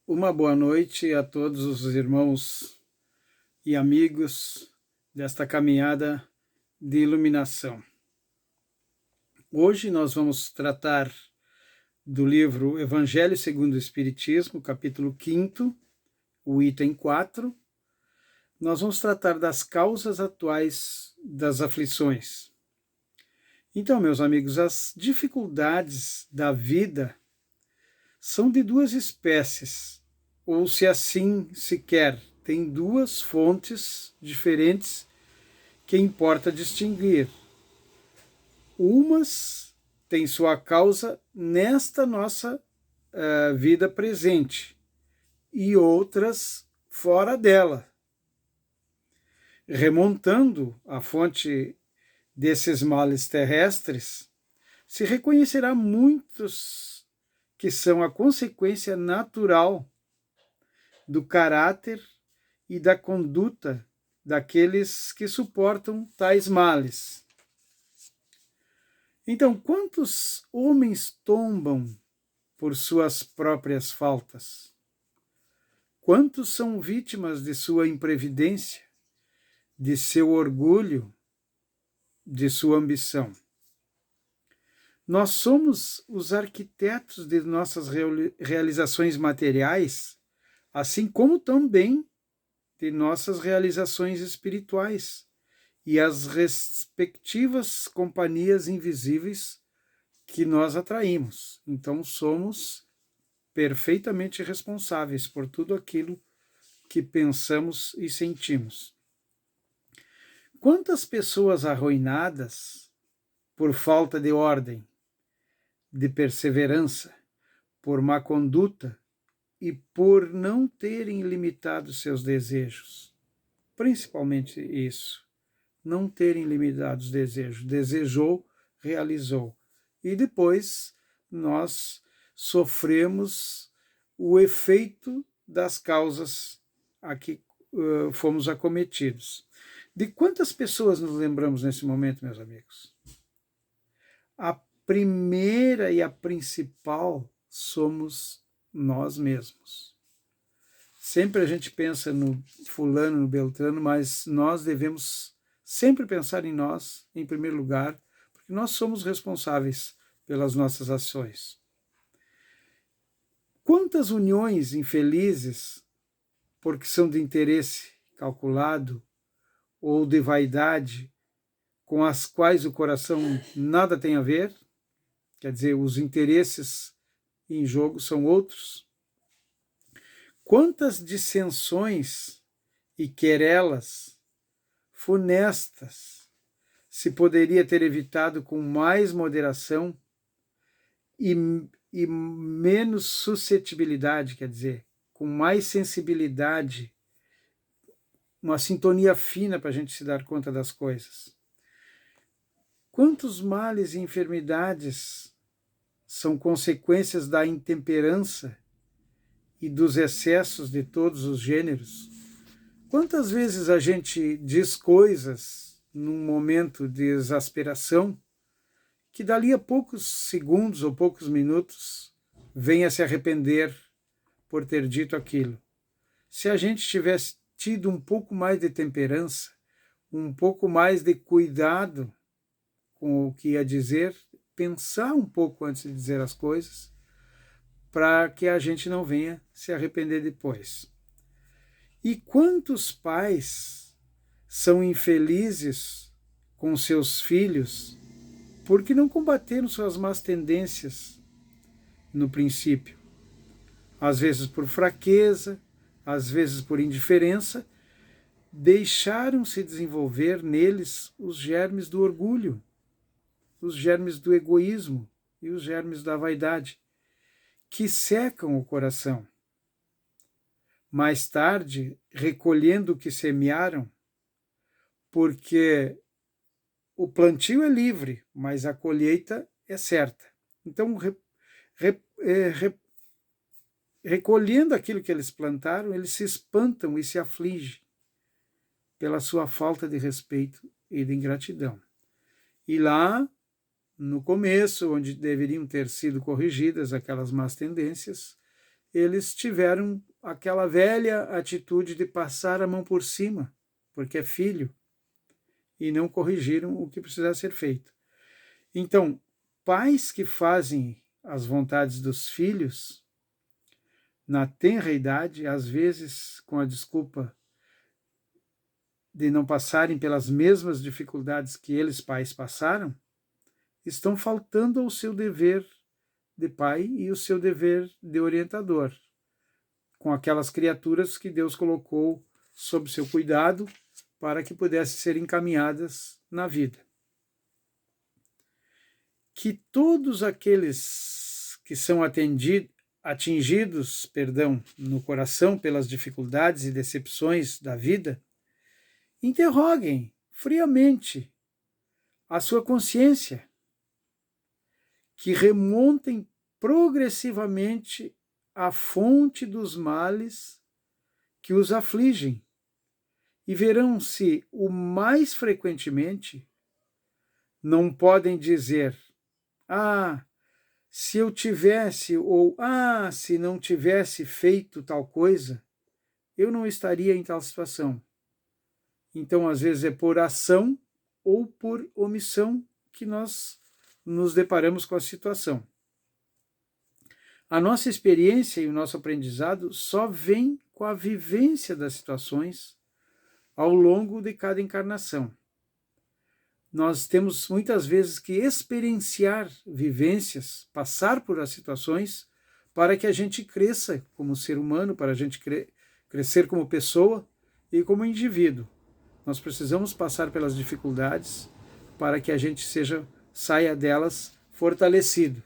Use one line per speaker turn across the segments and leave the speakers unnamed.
Uma boa noite a todos os irmãos e amigos desta caminhada de iluminação. Hoje nós vamos tratar do livro Evangelho segundo o Espiritismo, capítulo 5º, o item 4. Nós vamos tratar das causas atuais das aflições. Então, meus amigos, as dificuldades da vida são de duas espécies, ou se assim se quer, tem duas fontes diferentes que importa distinguir. Umas têm sua causa nesta nossa vida presente e outras fora dela. Remontando a fonte desses males terrestres, se reconhecerá muitos que são a consequência natural do caráter e da conduta daqueles que suportam tais males. Então, quantos homens tombam por suas próprias faltas? Quantos são vítimas de sua imprevidência, de seu orgulho, de sua ambição? Nós somos os arquitetos de nossas realizações materiais, assim como também de nossas realizações espirituais e as respectivas companhias invisíveis que nós atraímos. Então, somos perfeitamente responsáveis por tudo aquilo que pensamos e sentimos. Quantas pessoas arruinadas por falta de ordem, de perseverança, por má conduta e por não terem limitado seus desejos. Principalmente isso, não terem limitado os desejos. Desejou, realizou. E depois nós sofremos o efeito das causas a que fomos acometidos. De quantas pessoas nos lembramos nesse momento, meus amigos? A primeira e a principal somos nós mesmos. Sempre a gente pensa no fulano, no beltrano, mas nós devemos sempre pensar em nós, em primeiro lugar, porque nós somos responsáveis pelas nossas ações. Quantas uniões infelizes, porque são de interesse calculado ou de vaidade, com as quais o coração nada tem a ver, quer dizer, os interesses em jogo são outros. Quantas dissensões e querelas funestas se poderia ter evitado com mais moderação e menos suscetibilidade, quer dizer, com mais sensibilidade, uma sintonia fina para a gente se dar conta das coisas. Quantos males e enfermidades são consequências da intemperança e dos excessos de todos os gêneros? Quantas vezes a gente diz coisas num momento de exasperação que dali a poucos segundos ou poucos minutos vem a se arrepender por ter dito aquilo? Se a gente tivesse tido um pouco mais de temperança, um pouco mais de cuidado com o que ia dizer, pensar um pouco antes de dizer as coisas, para que a gente não venha se arrepender depois. E quantos pais são infelizes com seus filhos porque não combateram suas más tendências no princípio? Às vezes por fraqueza, às vezes por indiferença, deixaram-se desenvolver neles os germes do orgulho, os germes do egoísmo e os germes da vaidade, que secam o coração. Mais tarde, recolhendo o que semearam, porque o plantio é livre, mas a colheita é certa. Então, recolhendo aquilo que eles plantaram, eles se espantam e se afligem pela sua falta de respeito e de ingratidão. E lá, no começo, onde deveriam ter sido corrigidas aquelas más tendências, eles tiveram aquela velha atitude de passar a mão por cima, porque é filho, e não corrigiram o que precisava ser feito. Então, pais que fazem as vontades dos filhos, na tenra idade, às vezes com a desculpa de não passarem pelas mesmas dificuldades que eles, pais, passaram, estão faltando ao seu dever de pai e o seu dever de orientador, com aquelas criaturas que Deus colocou sob seu cuidado para que pudessem ser encaminhadas na vida. Que todos aqueles que são atingidos no coração pelas dificuldades e decepções da vida, interroguem friamente a sua consciência, que remontem progressivamente à fonte dos males que os afligem e verão se, o mais frequentemente, não podem dizer: ah, se eu tivesse, ou ah, se não tivesse feito tal coisa, eu não estaria em tal situação. Então, às vezes, é por ação ou por omissão que nós nos deparamos com a situação. A nossa experiência e o nosso aprendizado só vem com a vivência das situações ao longo de cada encarnação. Nós temos muitas vezes que experienciar vivências, passar por as situações, para que a gente cresça como ser humano, para a gente crescer como pessoa e como indivíduo. Nós precisamos passar pelas dificuldades para que a gente saia delas fortalecido.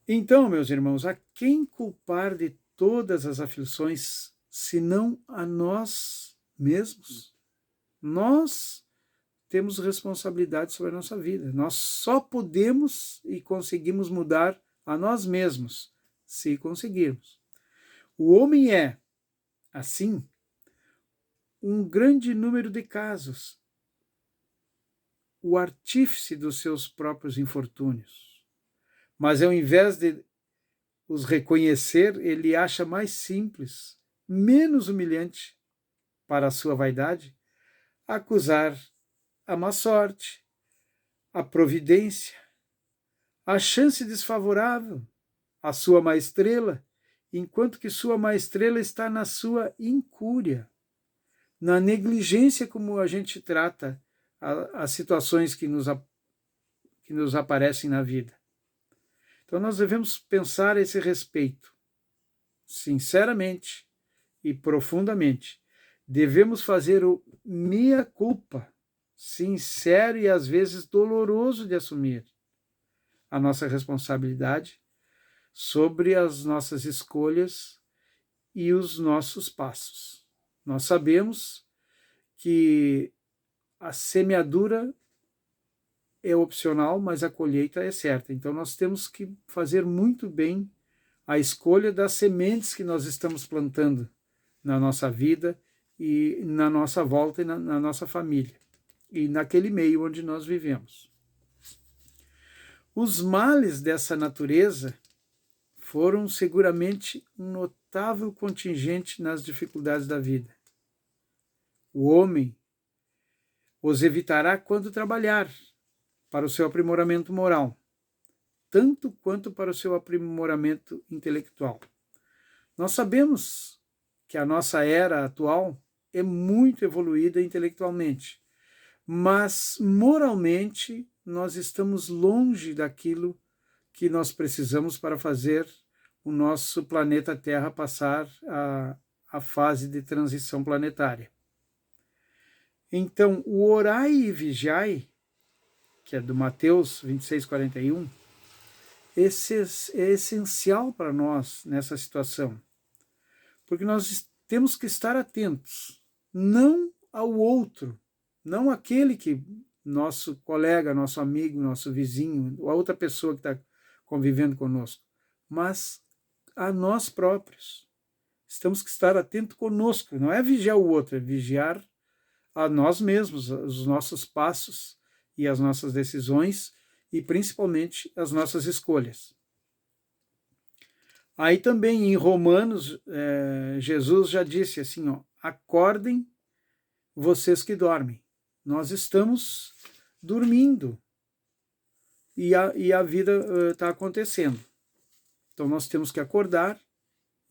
Então, meus irmãos, a quem culpar de todas as aflições, senão a nós mesmos? Nós temos responsabilidade sobre a nossa vida. Nós só podemos e conseguimos mudar a nós mesmos, se conseguirmos. O homem é, assim, um grande número de casos, o artífice dos seus próprios infortúnios. Mas ao invés de os reconhecer, ele acha mais simples, menos humilhante para a sua vaidade, acusar a má sorte, a providência, a chance desfavorável, a sua má estrela, enquanto que sua má estrela está na sua incúria, na negligência como a gente trata as situações que nos aparecem na vida. Então nós devemos pensar a esse respeito, sinceramente e profundamente. Devemos fazer o mea culpa, sincero e às vezes doloroso de assumir a nossa responsabilidade sobre as nossas escolhas e os nossos passos. Nós sabemos que a semeadura é opcional, mas a colheita é certa. Então nós temos que fazer muito bem a escolha das sementes que nós estamos plantando na nossa vida e na nossa volta e na nossa família e naquele meio onde nós vivemos. Os males dessa natureza foram seguramente um notável contingente nas dificuldades da vida. O homem os evitará quando trabalhar para o seu aprimoramento moral, tanto quanto para o seu aprimoramento intelectual. Nós sabemos que a nossa era atual é muito evoluída intelectualmente, mas moralmente nós estamos longe daquilo que nós precisamos para fazer o nosso planeta Terra passar a fase de transição planetária. Então, o orai e vigiai, que é do Mateus 26:41, é essencial para nós nessa situação, porque nós temos que estar atentos, não ao outro, não aquele que nosso colega, nosso amigo, nosso vizinho, ou a outra pessoa que está convivendo conosco, mas a nós próprios. Temos que estar atentos conosco, não é vigiar o outro, é vigiar a nós mesmos, os nossos passos e as nossas decisões e principalmente as nossas escolhas. Aí também em Romanos, Jesus já disse assim, ó, acordem vocês que dormem. Nós estamos dormindo e a vida está acontecendo. Então nós temos que acordar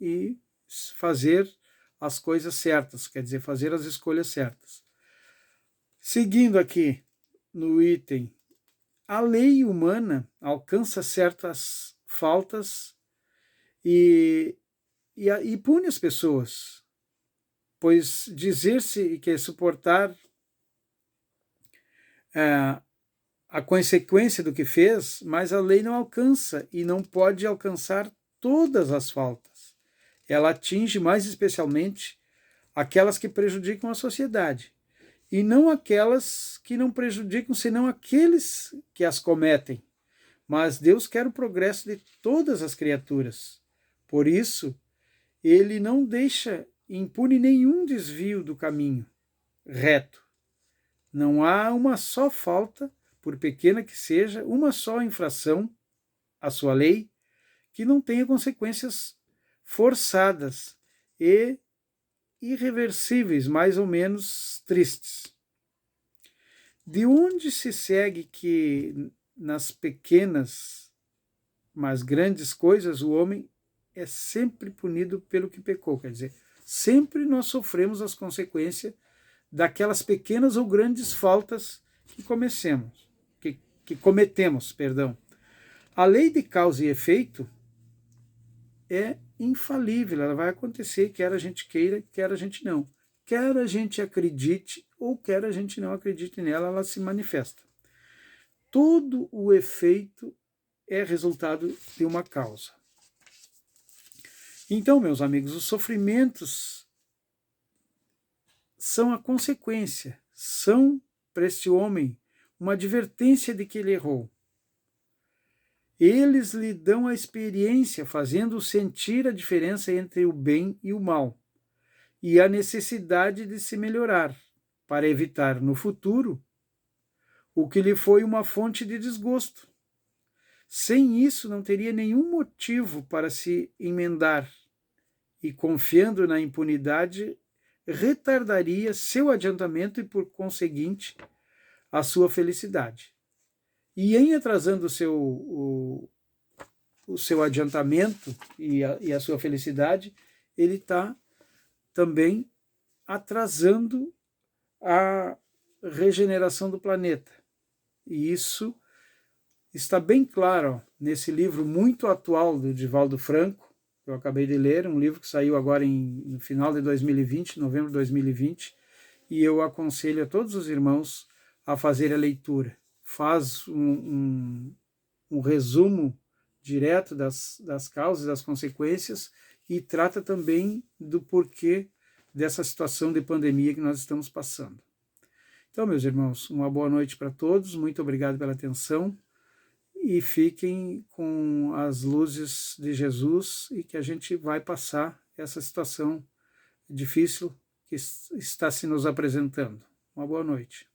e fazer as coisas certas, quer dizer, fazer as escolhas certas. Seguindo aqui no item, a lei humana alcança certas faltas e pune as pessoas, pois dizer-se que é suportar a consequência do que fez, mas a lei não alcança e não pode alcançar todas as faltas. Ela atinge mais especialmente aquelas que prejudicam a sociedade, e não aquelas que não prejudicam, senão aqueles que as cometem. Mas Deus quer o progresso de todas as criaturas. Por isso, ele não deixa impune nenhum desvio do caminho reto. Não há uma só falta, por pequena que seja, uma só infração à sua lei, que não tenha consequências forçadas e irreversíveis, mais ou menos tristes. De onde se segue que nas pequenas, mas grandes coisas o homem é sempre punido pelo que pecou? Quer dizer, sempre nós sofremos as consequências daquelas pequenas ou grandes faltas que cometemos, perdão. A lei de causa e efeito é infalível, ela vai acontecer, quer a gente queira, quer a gente não. Quer a gente acredite ou quer a gente não acredite nela, ela se manifesta. Todo o efeito é resultado de uma causa. Então, meus amigos, os sofrimentos são a consequência, são para este homem uma advertência de que ele errou. Eles lhe dão a experiência, fazendo sentir a diferença entre o bem e o mal, e a necessidade de se melhorar, para evitar no futuro o que lhe foi uma fonte de desgosto. Sem isso, não teria nenhum motivo para se emendar, e confiando na impunidade, retardaria seu adiantamento e, por conseguinte, a sua felicidade. E em atrasando o seu adiantamento e a sua felicidade, ele está também atrasando a regeneração do planeta. E isso está bem claro nesse livro muito atual do Divaldo Franco, que eu acabei de ler, um livro que saiu agora no final de 2020, novembro de 2020, e eu aconselho a todos os irmãos a fazer a leitura. Faz um resumo direto das causas, das consequências, e trata também do porquê dessa situação de pandemia que nós estamos passando. Então, meus irmãos, uma boa noite para todos, muito obrigado pela atenção, e fiquem com as luzes de Jesus e que a gente vai passar essa situação difícil que está se nos apresentando. Uma boa noite.